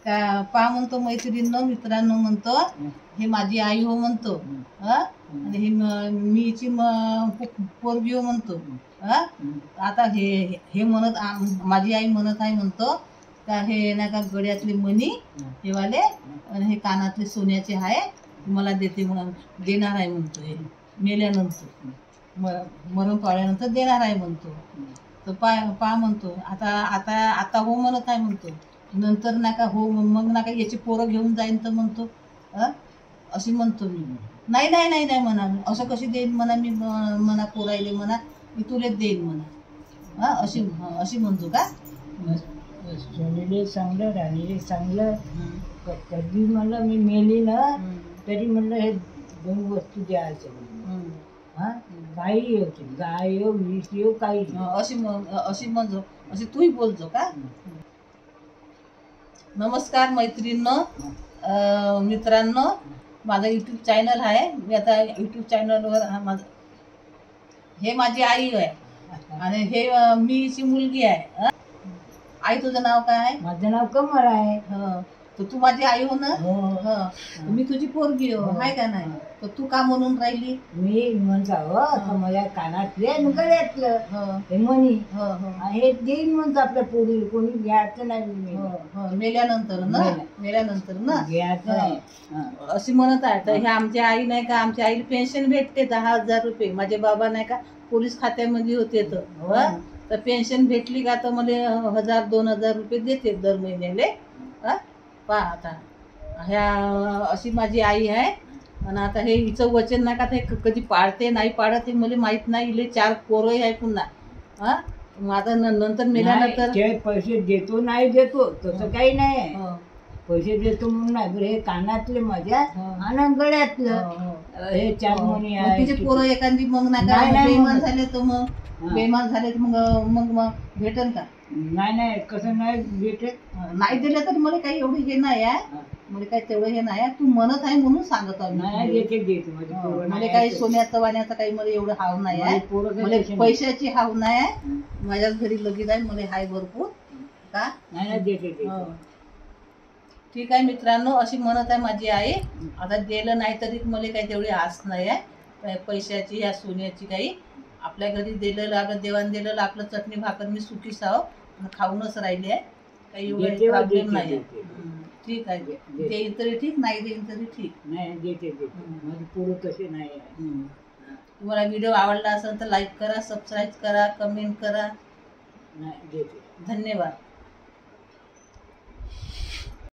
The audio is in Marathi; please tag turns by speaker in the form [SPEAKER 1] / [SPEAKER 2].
[SPEAKER 1] का पा म्हणतो मैत्रिणींनो मित्रांनो म्हणतो हे माझी आई हो म्हणतो आणि हे मी हिची पोरगी हो म्हणतो आता हे हे म्हणत माझी आई म्हणत आहे म्हणतो का हे ना का गळ्यातले मणी हे वाले आणि हे कानातले सोन्याचे आहे मला देते देणार आहे म्हणतो हे मेल्यानंतर मरण पाळल्यानंतर देणार आहे म्हणतो तर पा म्हणतो आता आता आता हो म्हणत आहे म्हणतो नंतर नाका हो मग नाका याची पोरं घेऊन जाईन तर म्हणतो अशी म्हणतो मी नाही नाही नाही नाही म्हणा असं कशी देईन म्हणा मी म्हणा पोरायले म्हणा मी तुलेच देईन म्हणा अशी अशी म्हणतो का
[SPEAKER 2] सोनीले चांगलं राणीले चांगलं कधी म्हणलं मी मेली ना तरी म्हणलं हे दोन वस्तू द्यायचं काही होती गाय येऊ वीस येऊ काही
[SPEAKER 1] अशी म्हणतो अशी तूही बोलतो का नमस्कार मैत्रिणींनो मित्रांनो माझा यूट्यूब चॅनल आहे मी आता यूट्यूब चॅनलवर माझं हे माझी आई आहे आणि हे मी हिची मुलगी आहे आई तुझं नाव काय आहे
[SPEAKER 2] माझं नाव कमल आहे
[SPEAKER 1] तर तू माझी आई हो ना मी तुझी पोरगी हो आहे का नाही तर तू का म्हणून राहिली
[SPEAKER 2] मी म्हणतो माझ्या कानातले गळ्यातलं हे मनी हे देईन म्हणतो आपल्या पोरी कोणी घ्यायचं नाही
[SPEAKER 1] मेल्यानंतर ना मेल्यानंतर ना
[SPEAKER 2] घ्यायचं नाही
[SPEAKER 1] अशी म्हणत आहे तर हे आमच्या आई नाही का आमच्या आईला पेन्शन भेटते 10,000 रुपये माझे बाबा नाही का पोलीस खात्यामध्ये होते तर पेन्शन भेटली का तर मला 1,000-2,000 रुपये देते दर महिन्याले पहा आता ह्या अशी माझी आई आहे आणि आता हे हिचं वचन नाही का ते कधी पाळते नाही पाळत हे मला माहित नाही इले 4 पोरं आहे पुन्हा माझा नंतर मेल्यानंतर
[SPEAKER 2] पैसे देतो नाही देतो तसं काही नाही पैसे देतो म्हणून नाही बरं हे कानातले माझ्या आणि गळ्यातलं हे 4 मणी आहे
[SPEAKER 1] तिचे पोरं एखादी मग नाही बेमान झाले तर मग बेमान झाले मग मग मग भेटन का
[SPEAKER 2] नाही नाही कसं नाही भेटत
[SPEAKER 1] नाही दिलं तर मला काही एवढं हे नाही आहे मला काही तेवढं हे नाही तू म्हणत आहे म्हणून सांगत आहे मला काही सोन्याचं वाण्याचं काही मला एवढं हाव नाही आहे मला पैशाची हाव नाही आहे माझ्याच घरी लगीन आहे मला हाय भरपूर का
[SPEAKER 2] नाही देते
[SPEAKER 1] ठीक आहे मित्रांनो अशी म्हणत आहे माझी आई आता दिलं नाही तरी मला काही तेवढी आस नाही आहे पैशाची या सोन्याची काही आपल्या घरी दिलेलं आपलं देवाण दिलेलं आपलं चटणी भाकर मी सुखी साव खाऊनच राहिली आहे काही एवढं प्रॉब्लेम नाही ठीक आहे देईन तरी ठीक नाही देईन तरी ठीक
[SPEAKER 2] नाही देते माझी पोरं तसे नाही
[SPEAKER 1] तुम्हाला व्हिडिओ आवडला असेल तर लाईक करा सबस्क्राईब करा कमेंट करा
[SPEAKER 2] नाही देते
[SPEAKER 1] धन्यवाद.